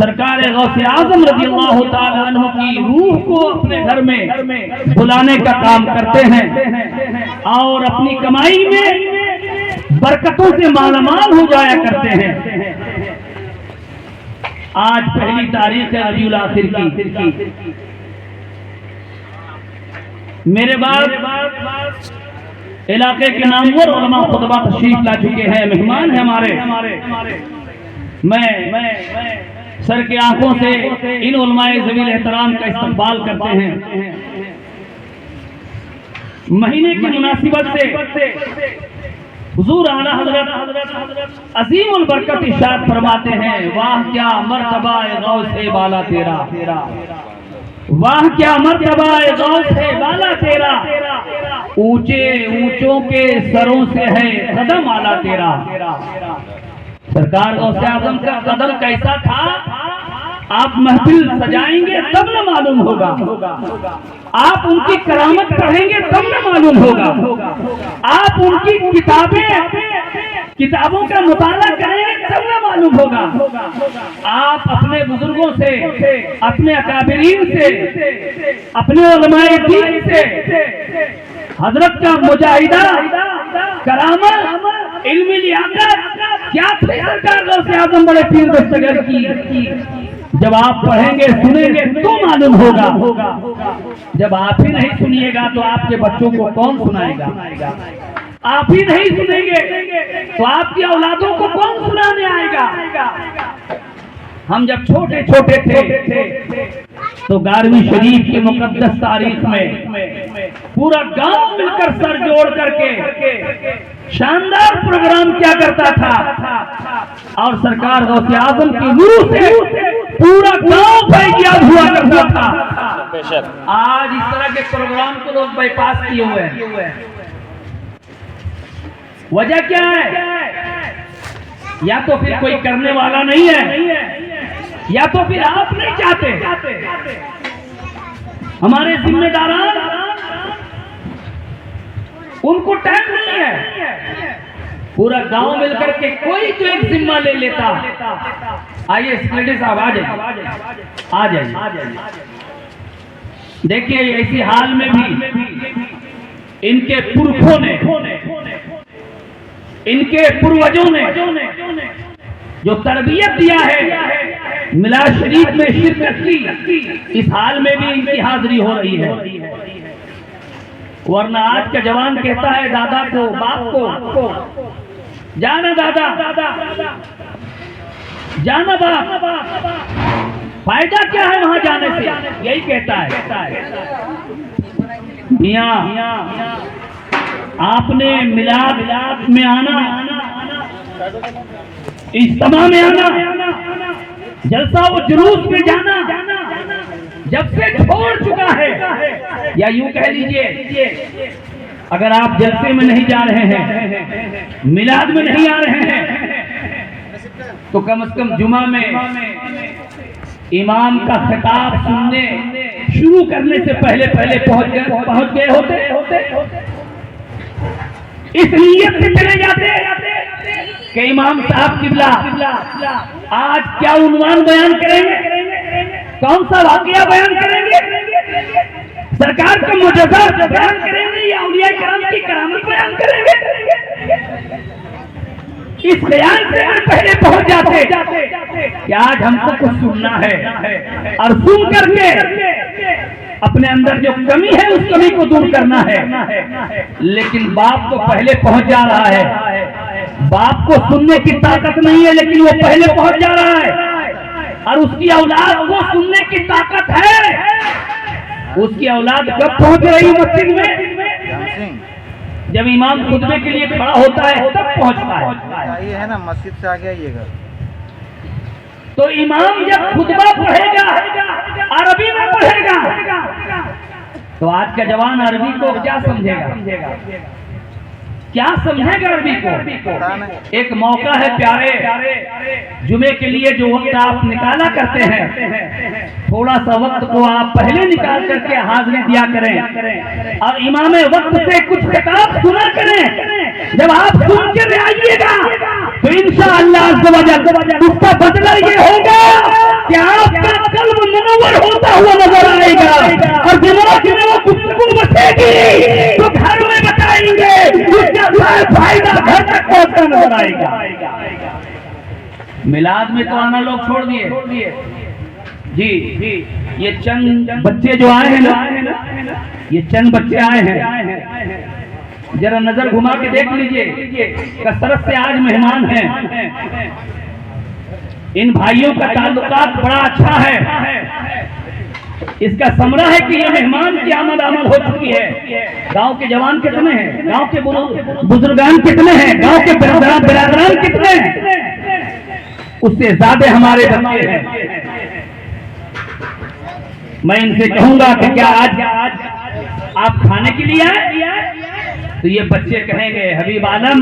सरकार गौसे आजम रज़ियल्लाहु ताला अन्हु की रूह को अपने घर में बुलाने का काम करते हैं और अपनी कमाई में बरकतों से मालामाल हो जाया करते हैं। आज पहली तारीख है रबीउल आखिर की। मेरे बाद इलाके के नामवर उलमा खुतबा तशरीफ ला चुके हैं, मेहमान हैं हमारे। मैं सर के आंखों से इन उलमाए ज़वील एहतराम का इस्तकबाल करते हैं। महीने की मुनासिबत से हुजूर आला हज़रत अज़ीमुल बरकत इरशाद फरमाते हैं, वाह क्या मर्तबा गौसे बाला तेरा, वाह क्या मर्तबा गौसे बाला तेरा, ऊंचे ऊंचों के सरों से है कदम आला तेरा। सरकार गौसे आजम का कदम कैसा था, आप महफिल सजाएंगे तब न मालूम होगा, आप उनकी करामत पढ़ेंगे तब न मालूम होगा, आप उनकी किताबों का मुताला करेंगे तब न मालूम होगा। आप अपने बुजुर्गों से, अपने अकाबिरीन से, अपने उलमाए दीन से हजरत का मुजाहिदा करामत इल्मी लियाकत क्या थे सरकार गौसे आजम बड़े पीर दस्तगर की, जब आप पढ़ेंगे सुनेंगे तो मालूम होगा। जब आप ही नहीं सुनिएगा तो आपके बच्चों को कौन सुनाएगा, आप ही नहीं सुनेंगे तो आपकी औलादों को कौन सुनाने आएगा। हम जब छोटे छोटे थे तो 11वीं शरीफ के मुकद्दस तारीख में पूरा गांव मिलकर सर जोड़ करके शानदार प्रोग्राम किया करता था और सरकार गौसे आजम की रूह से पूरा गांव फैजियाब हुआ करता था। आज इस तरह के प्रोग्राम को लोग बाईपास किए हुए हैं। वजह क्या है? या तो फिर कोई करने वाला नहीं है, या तो फिर आप नहीं चाहते। हमारे जिम्मेदारान, उनको टाइम नहीं है। पूरा गांव मिलकर के कोई तो एक जिम्मा ले लेता। आइए सेक्रेटरी साहब आ जाइए। देखिए ऐसी हाल में भी इनके पुरखों ने, इनके पूर्वजों ने जो तरबियत दिया है, मिलाद शरीफ में शिरकत की, इस हाल में भी इनकी हाजिरी हो रही है। वरना आज का जवान कहता है दादा को, बाप को, जाना दादा, जाना बाप, फायदा क्या है वहां जाने से, यही कहता है। मियां आपने मिलाद में आना, इज्तिमा में आना, जलसा व जुलूस में जाना जब से छोड़ चुका है, या यूं कह लीजिए अगर आप जलसे में नहीं जा रहे हैं, मिलाद में नहीं आ रहे हैं, तो कम से कम जुमा में इमाम का खिताब सुनने शुरू करने से पहले पहुंच गए होते। इस नीयत से चले जाते कि इमाम साहब किबला आज क्या उन्वान बयान करेंगे, कौन सा वाकया बयान करेंगे, सरकार का मुजज़्ज़ा बयान करेंगे या औलिया किराम की करामत बयान करेंगे। इस ख्याल से पहले पहुंच जाते कि आज हमको कुछ सुनना है और सुन करके अपने अंदर जो कमी है उस कमी को दूर करना है। लेकिन बाप तो पहले पहुंच जा रहा है, बाप को सुनने की ताकत नहीं है लेकिन वो पहले पहुंच जा रहा है, और उसकी औलाद को सुनने की ताकत है। उसकी औलाद कब पहुंच रही मस्जिद में? जब इमाम खुतबे के लिए खड़ा होता है तब पहुंचता है। ये है ना, मस्जिद से आगे आइएगा। तो इमाम जब खुतबा पढ़ेगा अरबी में पढ़ेगा, तो आज का जवान अरबी को क्या समझेगा, क्या समझेगा अरबी को? एक मौका है प्यारे, जुमे के लिए जो वक्त आप निकाला करते हैं, थोड़ा सा वक्त को आप पहले निकाल करके हाजिरी दिया करें और इमाम वक्त से कुछ किताब सुना करें। जब आप सुन के आइएगा तो इंशाअल्लाह उसका बदला ये होगा कि मिलाद में तो आना लोग छोड़ दिए जी। ये चंद बच्चे जो आए हैं ना, ये चंद बच्चे आए हैं, जरा नजर घुमा के देख लीजिए, कसरत से आज मेहमान हैं। इन भाइयों का ताल्लुकात बड़ा अच्छा है। इसका समरा है कि ये मेहमान की आमद हो चुकी है। गांव के जवान कितने हैं, गांव के बुजुर्गान कितने हैं, गांव के बिरादरान कितने हैं, उससे ज्यादा हमारे बच्चे हैं। मैं इनसे कहूंगा कि क्या आज आप खाने के लिए आए? तो ये बच्चे कहेंगे हबीब आलम,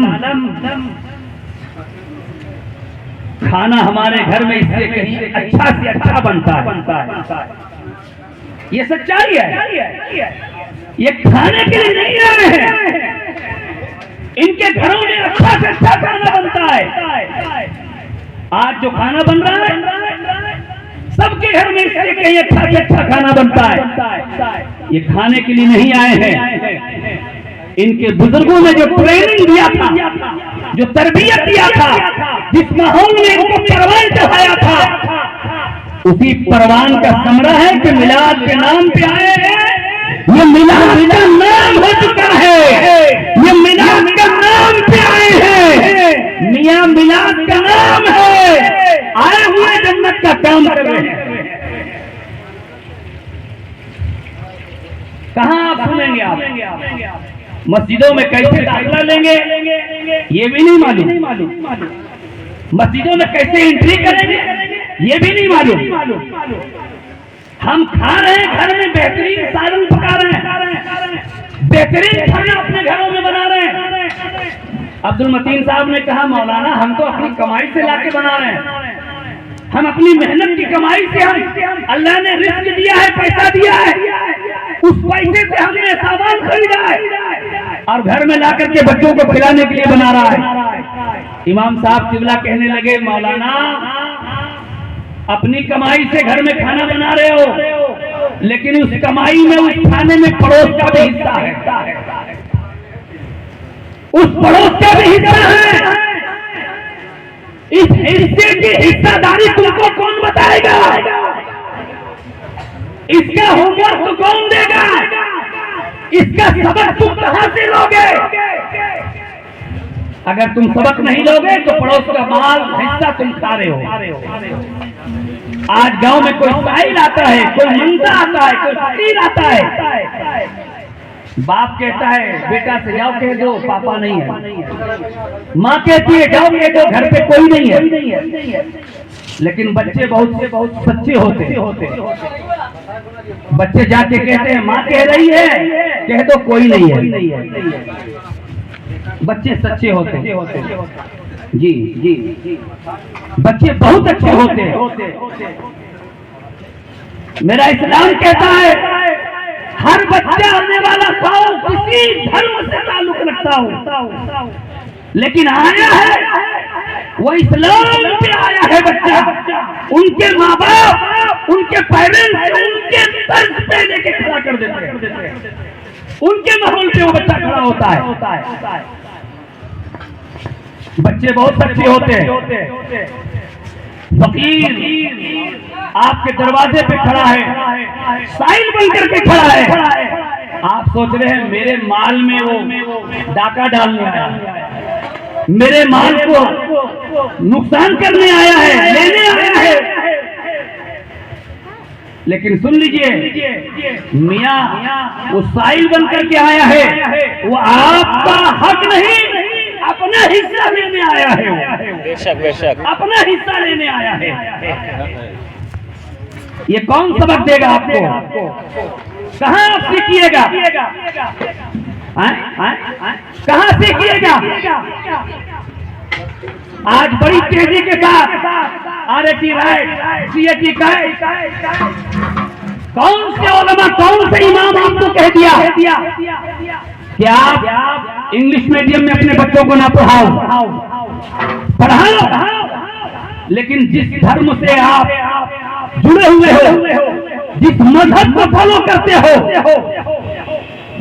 खाना हमारे घर में इससे कहीं अच्छा से अच्छा बनता है। ये सच्चाई है। ये खाने के लिए नहीं आए हैं, इनके घरों में अच्छा से अच्छा खाना बनता है। आज जो खाना बन रहा है सबके घर में इससे कहीं अच्छा से अच्छा खाना बनता है। ये खाने के लिए नहीं आए हैं। इनके बुजुर्गों ने जो ट्रेनिंग दिया था, जो तरबियत दिया था, जिस माहौल में इनको परवान चढ़ाया था, उसी परवान का समरा है कि मिलाद के नाम पे आए हैं। ये मिलाद का नाम हो चुका है, ये मिलाद का नाम पे आए हैं। मियां मिलाद का नाम है, आए हुए जन्नत का काम कर रहे हैं। कहां आप सुनेंगे? आप मस्जिदों में कैसे दाखिला लेंगे ये भी नहीं मालूम, मस्जिदों में कैसे एंट्री करेंगे ये भी नहीं मालूम। हम खा रहे हैं, घर में बेहतरीन सालन पका रहे हैं, बेहतरीन खाना अपने घरों में बना रहे हैं। अब्दुल मतीन साहब ने कहा मौलाना हम तो अपनी कमाई से लाके बना रहे हैं, हम अपनी मेहनत की कमाई से, हम अल्लाह ने रिस्क दिया है, पैसा दिया है, उस पैसे से हमने सामान खरीदा है और घर में ला करके बच्चों को खिलाने के लिए बना रहा है। इमाम साहब किबला कहने लगे मौलाना अपनी कमाई से घर में खाना बना रहे हो, लेकिन उस कमाई में, उस खाने में पड़ोस का भी हिस्सा है, उस पड़ोस का भी हिस्सा है। इस हिस्से की हिस्सेदारी तुमको कौन बताएगा? इसका होमवर्क कौन देगा? इसका सबक तुम कहां से लोगे? अगर तुम सबक नहीं लोगे तो पड़ोस का माल हिस्सा तुम खा रहे हो। आज गांव में कोई साहिल आता है, कोई मंदा आता है, कोई फकीर आता है, बाप कहता है बेटा से जाओ कह दो पापा नहीं है, माँ कहती है जाओ कह दो घर पे कोई नहीं है। लेकिन बच्चे बहुत सच्चे होते, बच्चे जाके कहते हैं माँ कह रही है कह दो कोई नहीं है। बच्चे सच्चे होते जी, बच्चे बहुत अच्छे होते। मेरा इस्लाम कहता है हर बच्चा आने वाला किसी धर्म से ताल्लुक रखता हो, लेकिन आया है वो इस्लाम पे आया है बच्चा। उनके माँ बाप, उनके पेरेंट्स उनके तर्ज पे लेके खड़ा कर देते हैं, उनके माहौल पे वो बच्चा खड़ा होता है। बच्चे बहुत अच्छे होते हैं। फकीर आपके दरवाजे पे खड़ा है, साइल बन करके खड़ा है, आप सोच रहे हैं मेरे माल में वो डाका डालने आया है, मेरे माल को नुकसान करने आया है, लेने आया है। लेकिन सुन लीजिए मियाँ वो साइल बन करके आया है, वो आपका हक नहीं, अपना हिस्सा लेने आया है। बेशक अपना हिस्सा लेने आया है। ये कौन सबक देगा आपको? कहां आप सीखिएगा? कहां सीखिएगा? आज बड़ी तेजी के साथ आरएटी राइट, सीएटी का कौन से उलमा, कौन से इमाम आपको कह दिया कि आप इंग्लिश मीडियम में अपने बच्चों को ना पढ़ाओ? लेकिन जिस धर्म से आप जुड़े हुए हो, जिस मजहब को फॉलो करते हो,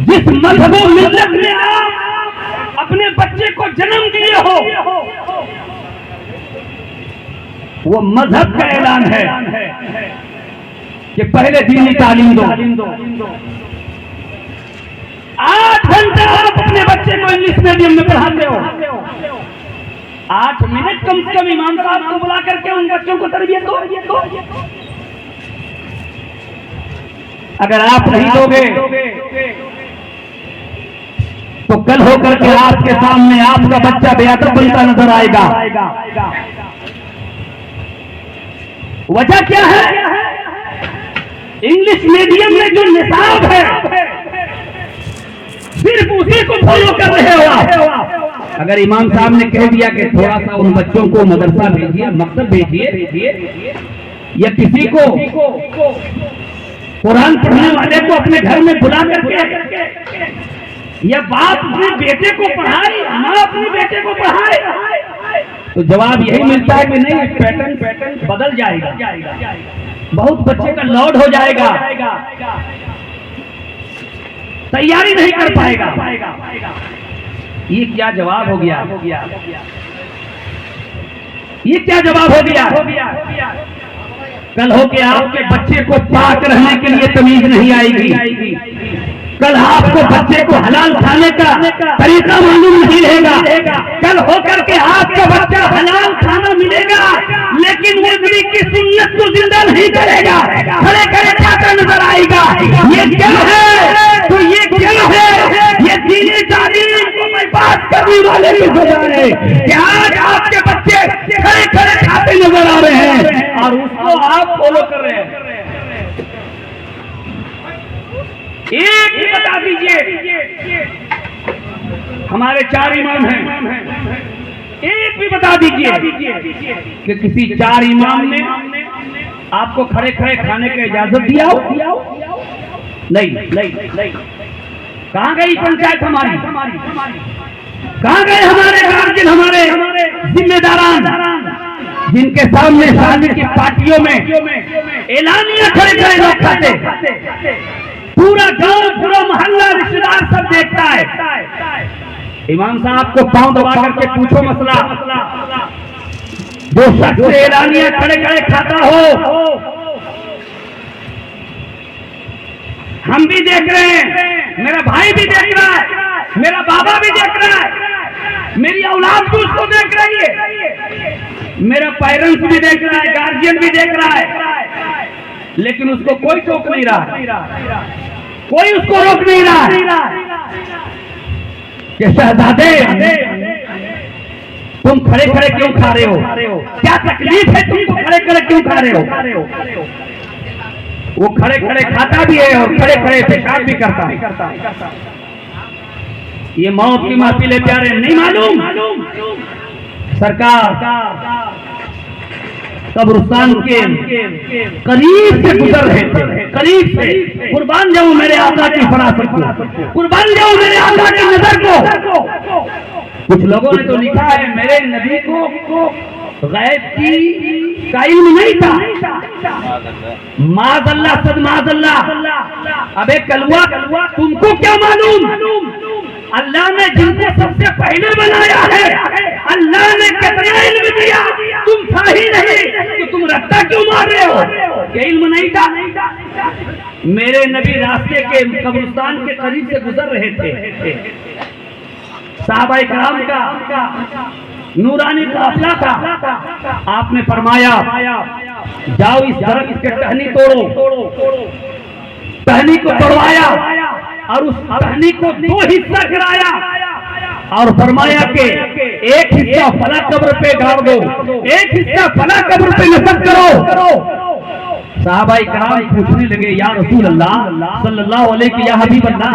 जिस मजहब मिल्लत में आप अपने बच्चे को जन्म दिए हो, वो मजहब का ऐलान है कि पहले दीनी तालीम दो। 8 घंटे आप अपने बच्चे को इंग्लिश मीडियम में पढ़ाते हो, 8 मिनट कम से कम इमाम साहब को बुला करके उन बच्चों को तरबियत दो। अगर आप नहीं दोगे तो कल होकर के आपके सामने आपका बच्चा बेअदब बनता नजर आएगा। वजह क्या है? इंग्लिश मीडियम में जो निसाब है सिर्फ उसी को फॉलो कर रहे हो आप। अगर इमाम साहब ने कह दिया कि थोड़ा सा उन बच्चों को मदरसा भेजिए, मकतब भेजिए, या किसी को कुरान पढ़ने वाले को अपने घर में बुला करके, या बाप अपने बेटे को पढ़ाए, माँ अपने बेटे को पढ़ाए, तो जवाब यही मिलता है कि नहीं, पैटर्न बदल जाएगा, बहुत बच्चे का लोड हो जाएगा, तैयारी नहीं कर पाएगा। ये क्या जवाब हो गया? ये क्या जवाब हो गया? कल हो के आपके बच्चे को पाक रहने के लिए तमीज नहीं आएगी, कल आपको बच्चे को हलाल खाने का तरीका मालूम नहीं रहेगा, कल होकर के आपका बच्चा हलाल खाना मिलेगा लेकिन वो नबी की सुन्नत को जिंदा नहीं करेगा, खड़े खड़े खाता नजर आएगा। ये क्या है? तो ये क्या है? ये दीनी तालीम को मैं बात करने वाले की वजह है कि आज आपके बच्चे खड़े खड़े खाते नजर आ रहे हैं और उसको आप फॉलो कर रहे हैं। एक ही बता दीजिए, हमारे 4 इमाम हैं, एक भी बता दीजिए कि किसी 4 इमाम ने आपको खड़े खड़े खाने की इजाजत दिया हो? नहीं। कहाँ गई पंचायत हमारी? कहाँ गए हमारे गार्जियन, हमारे जिम्मेदारान, जिनके सामने शादी की पार्टियों में एलानिया खड़े खड़े लोग खाते, पूरा गांव, पूरा मोहल्ला, रिश्तेदार सब देखता है। इमाम साहब को पांव दबा करके पूछो मसला, जो शख्स एलानिया खड़े खड़े खाता हो, हम भी देख रहे हैं, मेरा भाई भी देख रहा है, मेरा बाबा भी देख रहा है, मेरी औलाद भी उसको देख रही है, मेरा पेरेंट्स भी देख रहा है, गार्जियन भी देख रहा है, लेकिन उसको कोई टोक नहीं रहा, कोई उसको रोक नहीं रहा कि शहजादे तुम खड़े खड़े क्यों खा रहे हो? क्या तकलीफ है तुमको खड़े खड़े क्यों खा रहे हो? वो खड़े खड़े खाता भी है और खड़े खड़े पेशाब भी करता है। ये मौत की महफिल प्यारे नहीं मालूम? सरकार कब्रिस्तान के करीब से गुजर रहे थे, करीब से। कुर्बान जाऊं मेरे आका की फरासत को, कुर्बान जाऊं मेरे आका की नजर को। कुछ लोगों ने तो लिखा है मेरे नबी को गैब की का इल्म नहीं था। माज़अल्लाह, सद माज़अल्लाह। अबे कलवा, तुमको क्या मालूम? अल्लाह ने जिनको सबसे पहले बनाया है, अल्लाह ने कितना इल्म दिया, तुम था ही नहीं तो तुम रट्टा क्यों मार रहे हो? क्या इल्म नहीं था? मेरे नबी रास्ते के कब्रिस्तान के करीब से गुजर रहे थे, सहाबाए किराम का नूरानी काफिला था। आपने फरमाया जाओ इस दरख्त के टहनी तोड़ो, टहनी को तोड़वाया और उस टहनी को 2 हिस्सा कराया और फरमाया कि एक हिस्सा फला कब्र पे गाड़ दो, एक हिस्सा फला कब्र पे नस्ब करो। सहाबाए किराम पूछने लगे या रसूल अल्लाह सल्लल्लाहु अलैहि या हबीब अल्लाह,